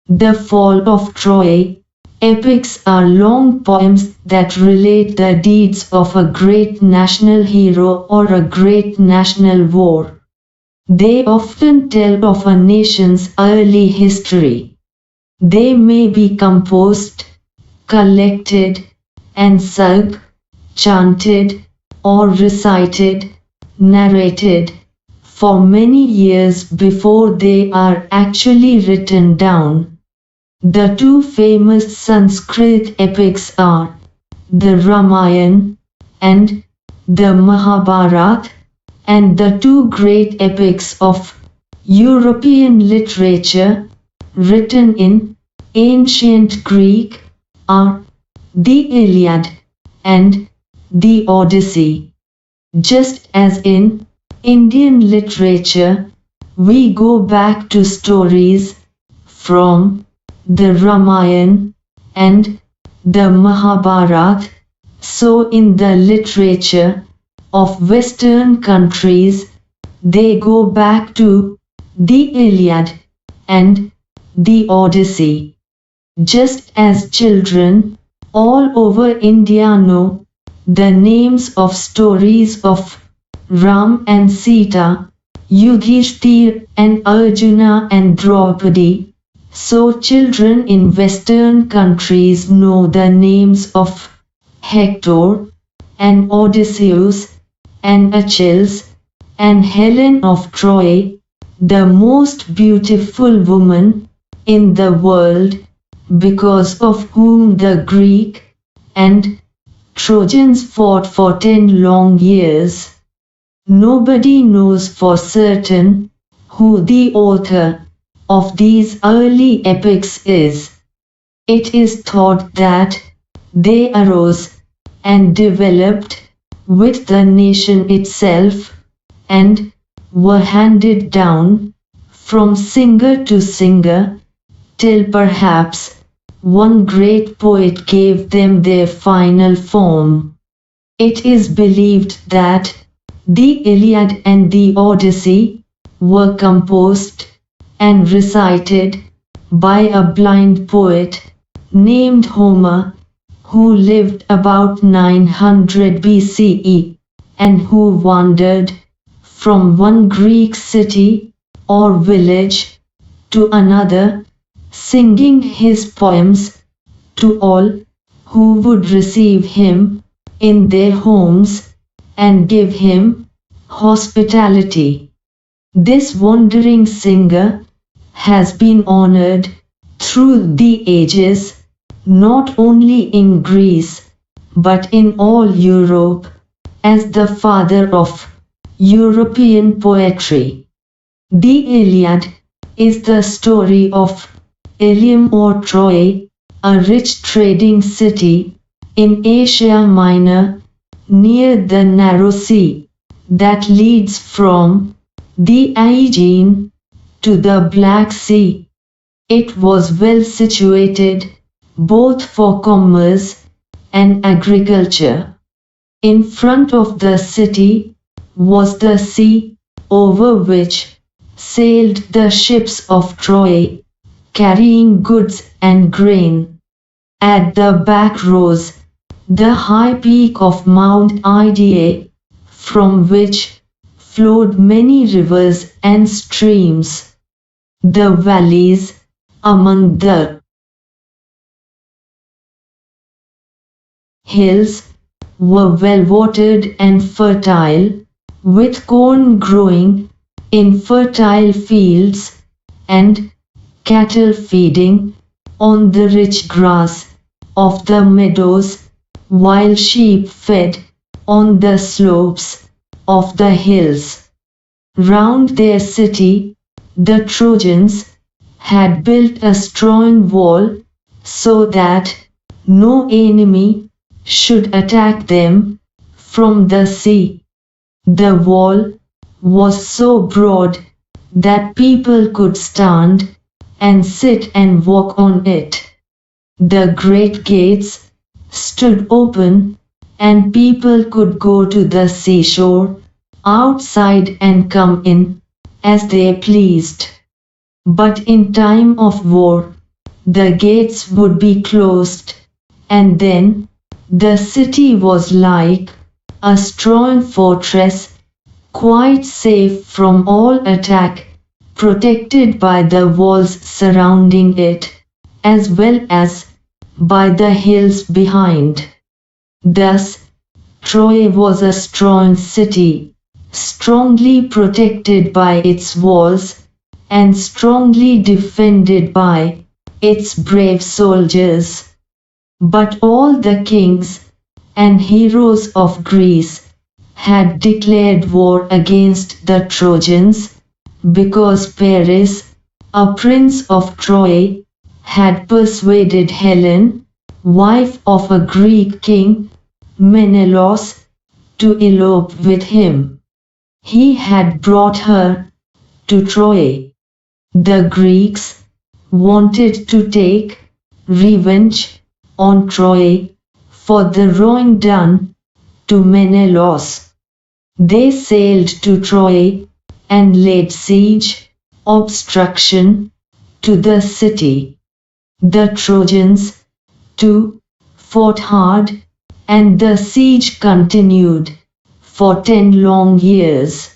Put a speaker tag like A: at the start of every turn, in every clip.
A: The Fall of Troy. Epics are long poems that relate the deeds of a great national hero or a great national war. They often tell of a nation's early history. They may be composed, collected, and sung, chanted, or recited, narrated, for many years before they are actually written down. The two famous Sanskrit epics are the Ramayana and the Mahabharata, and the two great epics of European literature written in ancient Greek are the Iliad and the Odyssey. Just as in Indian literature, we go back to stories from the Ramayana and the Mahabharata, so in the literature of Western countries, they go back to the Iliad and the Odyssey. Just as children all over India know the names of stories of Ram and Sita, Yudhishthir and Arjuna and Draupadi, so children in Western countries know the names of Hector and Odysseus and Achilles and Helen of Troy, the most beautiful woman in the world, because of whom the Greek and Trojans fought for 10 long years. Nobody knows for certain who the author of these early epics is. It is thought that they arose and developed with the nation itself and were handed down from singer to singer till perhaps one great poet gave them their final form. It is believed that the Iliad and the Odyssey were composed and recited by a blind poet named Homer, who lived about 900 BCE, and who wandered from one Greek city or village to another, singing his poems to all who would receive him in their homes and give him hospitality. This wandering singer has been honored through the ages, not only in Greece, but in all Europe, as the father of European poetry. The Iliad is the story of Ilium or Troy, a rich trading city in Asia Minor, near the narrow sea that leads from the Aegean to the Black Sea. It was well situated both for commerce and agriculture. In front of the city was the sea, over which sailed the ships of Troy, carrying goods and grain. At the back rose the high peak of Mount Ida, from which flowed many rivers and streams. The valleys among the hills were well watered and fertile, with corn growing in fertile fields, and cattle feeding on the rich grass of the meadows, while sheep fed on the slopes of the hills. Round their city, the Trojans had built a strong wall, so that no enemy should attack them from the sea. The wall was so broad that people could stand and sit and walk on it. The great gates stood open, and people could go to the seashore, outside and come in, as they pleased. But in time of war, the gates would be closed, and then the city was like a strong fortress, quite safe from all attack, protected by the walls surrounding it, as well as by the hills behind. Thus, Troy was a strong city, strongly protected by its walls, and strongly defended by its brave soldiers. But all the kings and heroes of Greece had declared war against the Trojans, because Paris, a prince of Troy, had persuaded Helen, wife of a Greek king, Menelaus, to elope with him. He had brought her to Troy. The Greeks wanted to take revenge on Troy for the wrong done to Menelaus. They sailed to Troy and laid siege, obstruction, to the city. The Trojans, too, fought hard, and the siege continued for 10 long years.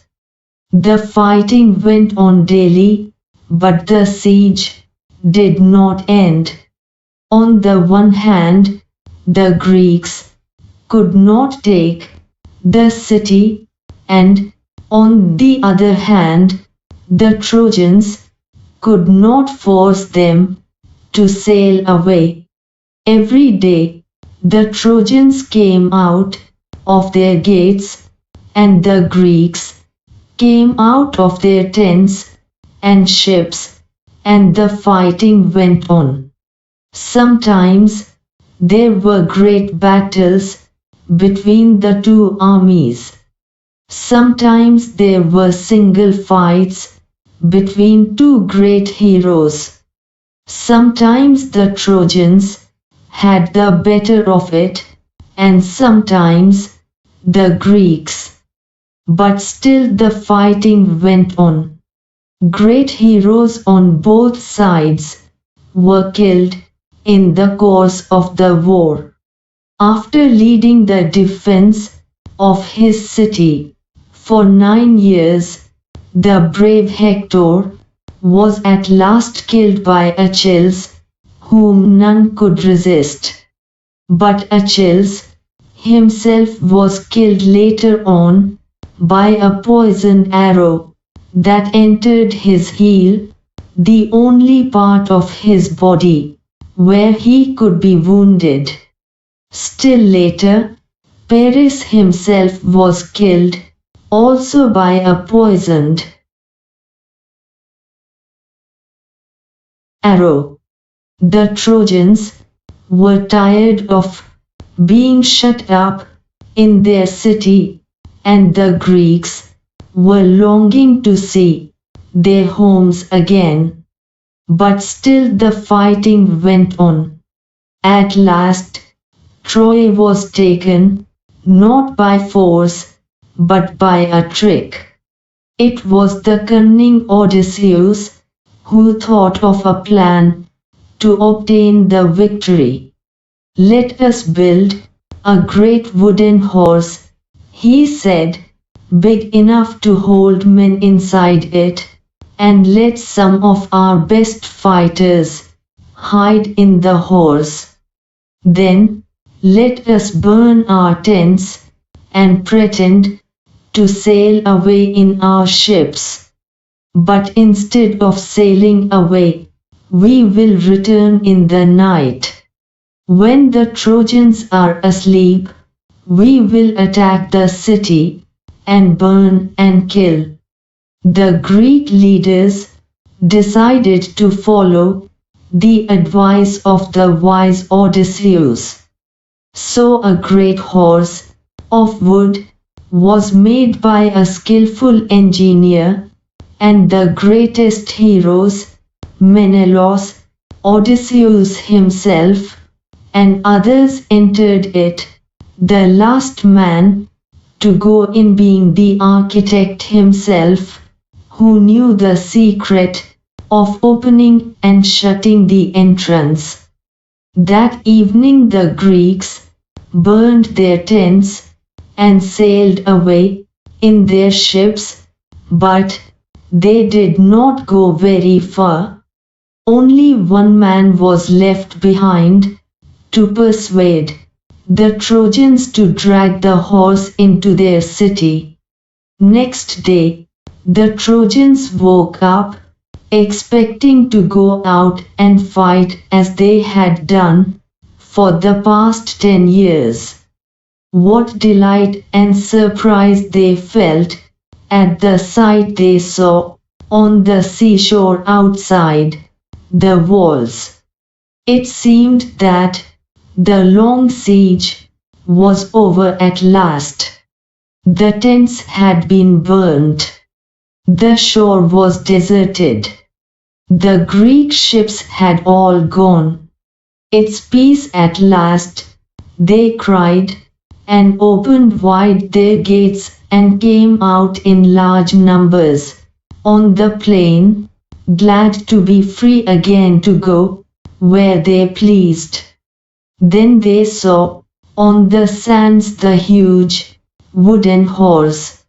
A: The fighting went on daily, but the siege did not end. On the one hand, the Greeks could not take the city, and on the other hand, the Trojans could not force them to sail away. Every day, the Trojans came out of their gates, and the Greeks came out of their tents and ships, and the fighting went on. Sometimes there were great battles between the two armies. Sometimes there were single fights between two great heroes. Sometimes the Trojans had the better of it, and sometimes the Greeks. But still the fighting went on. Great heroes on both sides were killed in the course of the war. After leading the defense of his city for 9 years, the brave Hector was at last killed by Achilles, whom none could resist. But Achilles himself was killed later on by a poisoned arrow that entered his heel, the only part of his body where he could be wounded. Still later, Paris himself was killed, also by a poisoned arrow. The Trojans were tired of being shut up in their city, and the Greeks were longing to see their homes again. But still the fighting went on. At last, Troy was taken, not by force, but by a trick. It was the cunning Odysseus who thought of a plan to obtain the victory. "Let us build a great wooden horse," he said, "big enough to hold men inside it, and let some of our best fighters hide in the horse. Then let us burn our tents and pretend to sail away in our ships. But instead of sailing away, we will return in the night. When the Trojans are asleep, we will attack the city and burn and kill." The Greek leaders decided to follow the advice of the wise Odysseus. So a great horse of wood was made by a skillful engineer, and the greatest heroes, Menelaus, Odysseus himself, and others entered it, the last man to go in being the architect himself, who knew the secret of opening and shutting the entrance. That evening the Greeks burned their tents and sailed away in their ships, but they did not go very far. Only one man was left behind to persuade the Trojans to drag the horse into their city. Next day, the Trojans woke up, expecting to go out and fight as they had done for the past 10 years. What delight and surprise they felt at the sight they saw on the seashore outside the walls. It seemed that the long siege was over at last. The tents had been burnt. The shore was deserted. The Greek ships had all gone. It's peace at last, they cried, and opened wide their gates and came out in large numbers on the plain, glad to be free again to go where they pleased. Then they saw on the sands the huge wooden horse.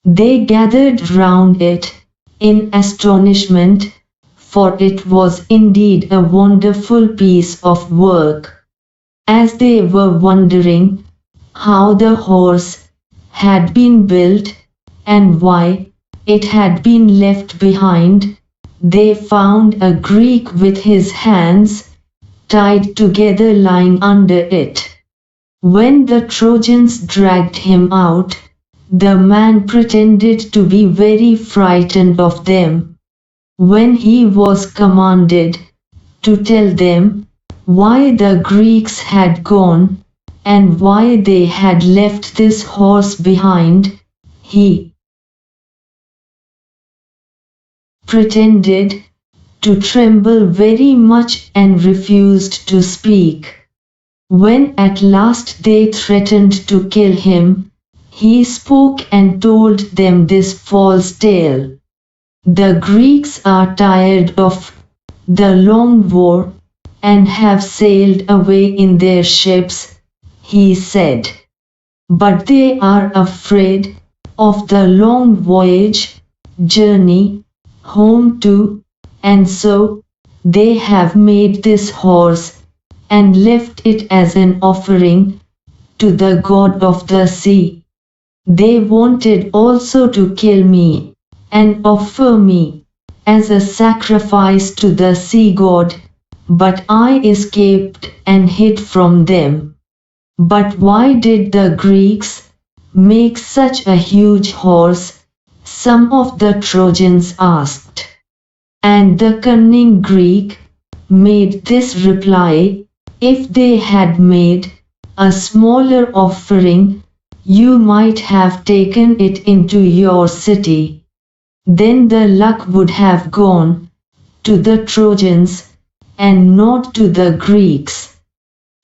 A: They gathered round it in astonishment, for it was indeed a wonderful piece of work. As they were wondering how the horse had been built and why it had been left behind, they found a Greek with his hands tied together lying under it. When the Trojans dragged him out, the man pretended to be very frightened of them. When he was commanded to tell them why the Greeks had gone and why they had left this horse behind, he pretended to tremble very much and refused to speak. When at last they threatened to kill him, he spoke and told them this false tale. The Greeks are tired of the long war and have sailed away in their ships, he said. But they are afraid of the long journey home too, and so they have made this horse and left it as an offering to the god of the sea. They wanted also to kill me and offer me as a sacrifice to the sea god, but I escaped and hid from them. But why did the Greeks make such a huge horse? Some of the Trojans asked. And the cunning Greek made this reply, if they had made a smaller offering, you might have taken it into your city. Then the luck would have gone to the Trojans and not to the Greeks.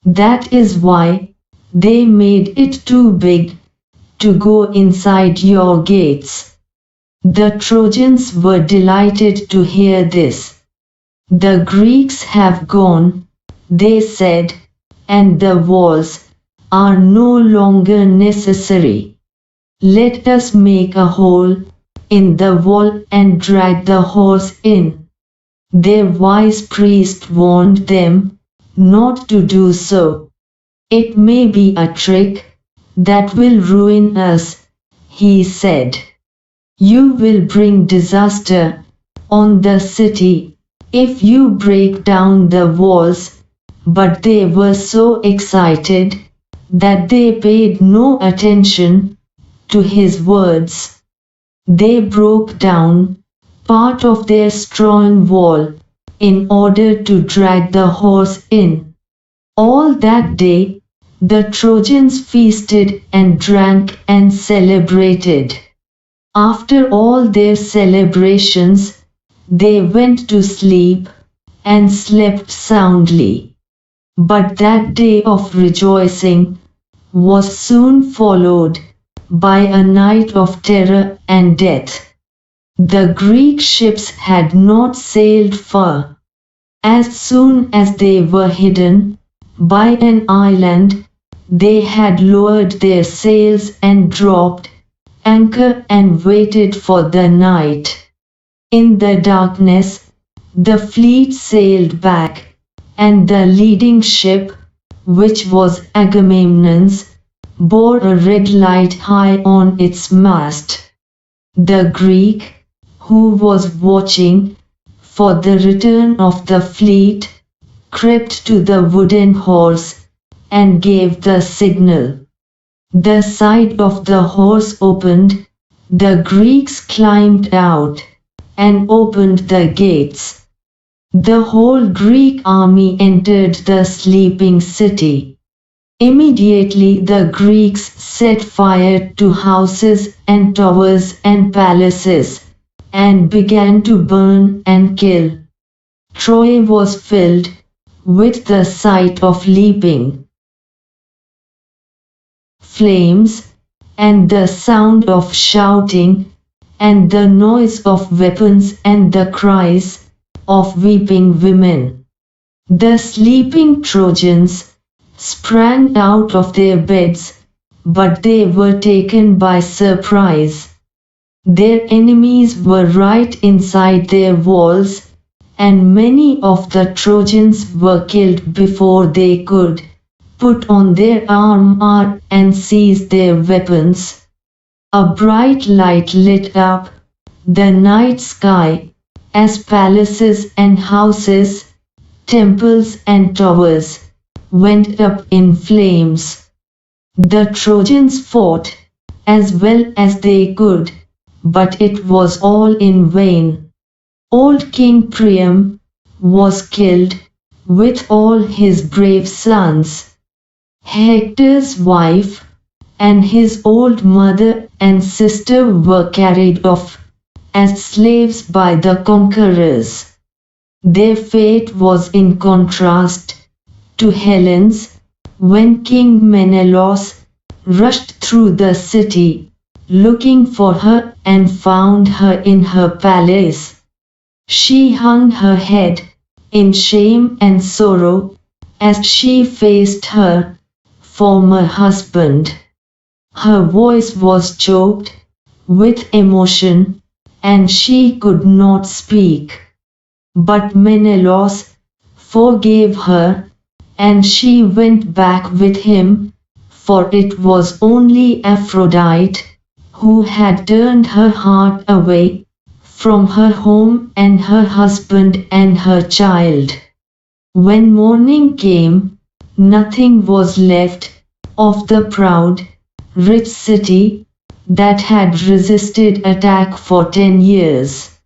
A: That is why they made it too big to go inside your gates. The Trojans were delighted to hear this. The Greeks have gone, they said, and the walls are no longer necessary. Let us make a hole in the wall and drag the horse in. Their wise priest warned them not to do so. It may be a trick that will ruin us, he said. You will bring disaster on the city if you break down the walls. But they were so excited that they paid no attention to his words. They broke down part of their strong wall in order to drag the horse in. All that day, the Trojans feasted and drank and celebrated. After all their celebrations, they went to sleep and slept soundly. But that day of rejoicing was soon followed by a night of terror and death. The Greek ships had not sailed far. As soon as they were hidden by an island, they had lowered their sails and dropped anchor and waited for the night. In the darkness, the fleet sailed back, and the leading ship, which was Agamemnon's, bore a red light high on its mast. The Greek, who was watching for the return of the fleet, crept to the wooden horse and gave the signal. The side of the horse opened, the Greeks climbed out and opened the gates. The whole Greek army entered the sleeping city. Immediately the Greeks set fire to houses and towers and palaces, and began to burn and kill. Troy was filled with the sight of leaping flames, and the sound of shouting, and the noise of weapons and the cries of weeping women. The sleeping Trojans sprang out of their beds, but they were taken by surprise. Their enemies were right inside their walls, and many of the Trojans were killed before they could put on their armor and seize their weapons. A bright light lit up the night sky as palaces and houses, temples and towers went up in flames. The Trojans fought as well as they could, but it was all in vain. Old King Priam was killed with all his brave sons. Hector's wife and his old mother and sister were carried off as slaves by the conquerors. Their fate was in contrast to Helen's when King Menelaus rushed through the city looking for her and found her in her palace. She hung her head in shame and sorrow as she faced her former husband. Her voice was choked with emotion, and she could not speak. But Menelaus forgave her, and she went back with him, for it was only Aphrodite who had turned her heart away from her home and her husband and her child. When morning came, nothing was left of the proud, rich city that had resisted attack for 10 years.